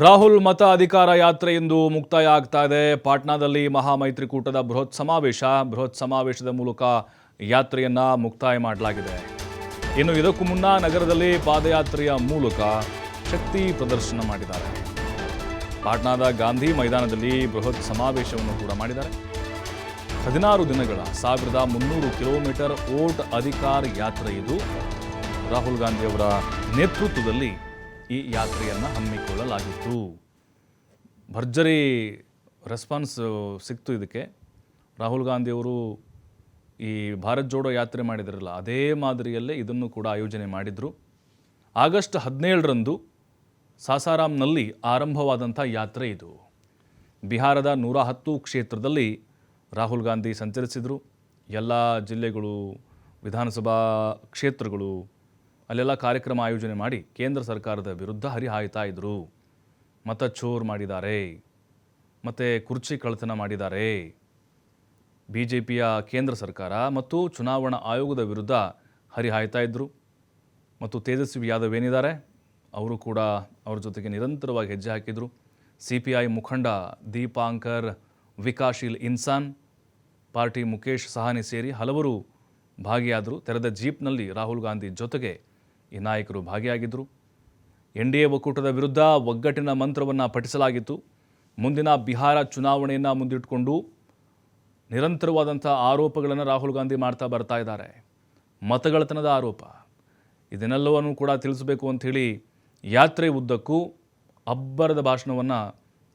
ರಾಹುಲ್ ಮತ ಅಧಿಕಾರ ಯಾತ್ರೆ ಇಂದು ಮುಕ್ತಾಯ ಆಗ್ತಾ ಇದೆ. ಪಾಟ್ನಾದಲ್ಲಿ ಮಹಾಮೈತ್ರಿಕೂಟದ ಬೃಹತ್ ಸಮಾವೇಶದ ಮೂಲಕ ಯಾತ್ರೆಯನ್ನ ಮುಕ್ತಾಯ ಮಾಡಲಾಗಿದೆ. ಇನ್ನು ಇದಕ್ಕೂ ಮುನ್ನ ನಗರದಲ್ಲಿ ಪಾದಯಾತ್ರೆಯ ಮೂಲಕ ಶಕ್ತಿ ಪ್ರದರ್ಶನ ಮಾಡಿದ್ದಾರೆ. ಪಾಟ್ನಾದ ಗಾಂಧಿ ಮೈದಾನದಲ್ಲಿ ಬೃಹತ್ ಸಮಾವೇಶವನ್ನು ಕೂಡ ಮಾಡಿದ್ದಾರೆ. 16 ದಿನಗಳ 1300 ಕಿಲೋಮೀಟರ್ ಓಟ್ ಅಧಿಕಾರ ಯಾತ್ರೆ ಇದು. ರಾಹುಲ್ ಗಾಂಧಿ ಅವರ ನೇತೃತ್ವದಲ್ಲಿ ಈ ಯಾತ್ರೆಯನ್ನು ಹಮ್ಮಿಕೊಳ್ಳಲಾಗಿತ್ತು. ಭರ್ಜರಿ ರೆಸ್ಪಾನ್ಸ್ ಸಿಕ್ತು ಇದಕ್ಕೆ. ರಾಹುಲ್ ಗಾಂಧಿಯವರು ಈ ಭಾರತ್ ಜೋಡೋ ಯಾತ್ರೆ ಮಾಡಿದ್ರಲ್ಲ, ಅದೇ ಮಾದರಿಯಲ್ಲೇ ಇದನ್ನು ಕೂಡ ಆಯೋಜನೆ ಮಾಡಿದರು. ಆಗಸ್ಟ್ 17ರಂದು ಸಾಸಾರಾಮ್ನಲ್ಲಿ ಆರಂಭವಾದಂಥ ಯಾತ್ರೆ ಇದು. ಬಿಹಾರದ 110 ಕ್ಷೇತ್ರದಲ್ಲಿ ರಾಹುಲ್ ಗಾಂಧಿ ಸಂಚರಿಸಿದರು. ಎಲ್ಲ ಜಿಲ್ಲೆಗಳು, ವಿಧಾನಸಭಾ ಕ್ಷೇತ್ರಗಳು, ಅಲ್ಲೆಲ್ಲ ಕಾರ್ಯಕ್ರಮ ಆಯೋಜನೆ ಮಾಡಿ ಕೇಂದ್ರ ಸರ್ಕಾರದ ವಿರುದ್ಧ ಹರಿಹಾಯ್ತಾ ಇದ್ದರು. ಮತ ಚೋರ್ ಮಾಡಿದ್ದಾರೆ, ಮತ್ತು ಕುರ್ಚಿ ಕಳ್ಳತನ ಮಾಡಿದ್ದಾರೆ. BJPಯ ಕೇಂದ್ರ ಸರ್ಕಾರ ಮತ್ತು ಚುನಾವಣಾ ಆಯೋಗದ ವಿರುದ್ಧ ಹರಿಹಾಯ್ತಾ ಇದ್ದರು. ಮತ್ತು ತೇಜಸ್ವಿ ಯಾದವ್ ಏನಿದ್ದಾರೆ, ಅವರು ಕೂಡ ಅವ್ರ ಜೊತೆಗೆ ನಿರಂತರವಾಗಿ ಹೆಜ್ಜೆ ಹಾಕಿದರು. CPI ಮುಖಂಡ ದೀಪಾಂಕರ್ ವಿಕಾಶೀಲ್ ಇನ್ಸಾನ್, ಪಾರ್ಟಿ ಮುಖೇಶ್ ಸಹಾನಿ ಸೇರಿ ಹಲವರು ಭಾಗಿಯಾದರು. ತೆರೆದ ಜೀಪ್ನಲ್ಲಿ ರಾಹುಲ್ ಗಾಂಧಿ ಜೊತೆಗೆ ಈ ನಾಯಕರು ಭಾಗಿಯಾಗಿದ್ದರು. NDA ಒಕ್ಕೂಟದ ವಿರುದ್ಧ ಒಗ್ಗಟ್ಟಿನ ಮಂತ್ರವನ್ನು ಪಠಿಸಲಾಗಿತ್ತು. ಮುಂದಿನ ಬಿಹಾರ ಚುನಾವಣೆಯನ್ನು ಮುಂದಿಟ್ಟುಕೊಂಡು ನಿರಂತರವಾದಂಥ ಆರೋಪಗಳನ್ನು ರಾಹುಲ್ ಗಾಂಧಿ ಮಾಡ್ತಾ ಬರ್ತಾ ಇದ್ದಾರೆ. ಮತಗಳತನದ ಆರೋಪ, ಇದನ್ನೆಲ್ಲವನ್ನು ಕೂಡ ತಿಳಿಸಬೇಕು ಅಂಥೇಳಿ ಯಾತ್ರೆ ಉದ್ದಕ್ಕೂ ಅಬ್ಬರದ ಭಾಷಣವನ್ನು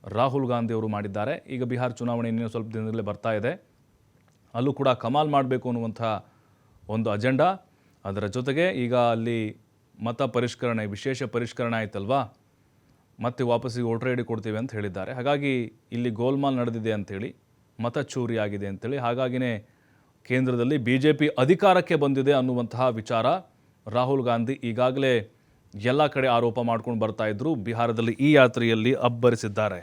ರಾಹುಲ್ ಗಾಂಧಿ ಅವರು ಮಾಡಿದ್ದಾರೆ. ಈಗ ಬಿಹಾರ ಚುನಾವಣೆ ಇನ್ನೂ ಸ್ವಲ್ಪ ದಿನದಲ್ಲೇ ಬರ್ತಾ ಇದೆ, ಅಲ್ಲೂ ಕೂಡ ಕಮಾಲ್ ಮಾಡಬೇಕು ಅನ್ನುವಂಥ ಒಂದು ಅಜೆಂಡಾ. ಅದರ ಜೊತೆಗೆ ಈಗ ಅಲ್ಲಿ ಮತ ಪರಿಷ್ಕರಣೆ, ವಿಶೇಷ ಪರಿಷ್ಕರಣೆ ಆಯ್ತಲ್ವಾ, ಮತ್ತೆ ವಾಪಸ್ಸಿಗೆ ವೋಟರ್ ಐ ಡಿ ಕೊಡ್ತೀವಿ ಅಂತ ಹೇಳಿದ್ದಾರೆ. ಹಾಗಾಗಿ ಇಲ್ಲಿ ಗೋಲ್ಮಾಲ್ ನಡೆದಿದೆ ಅಂಥೇಳಿ, ಮತ ಚೋರಿ ಆಗಿದೆ ಅಂಥೇಳಿ, ಹಾಗಾಗಿನೇ ಕೇಂದ್ರದಲ್ಲಿ BJP ಅಧಿಕಾರಕ್ಕೆ ಬಂದಿದೆ ಅನ್ನುವಂತಹ ವಿಚಾರ ರಾಹುಲ್ ಗಾಂಧಿ ಈಗಾಗಲೇ ಎಲ್ಲ ಕಡೆ ಆರೋಪ ಮಾಡ್ಕೊಂಡು ಬರ್ತಾ ಇದ್ರು. ಬಿಹಾರದಲ್ಲಿ ಈ ಯಾತ್ರೆಯಲ್ಲಿ ಅಬ್ಬರಿಸಿದ್ದಾರೆ.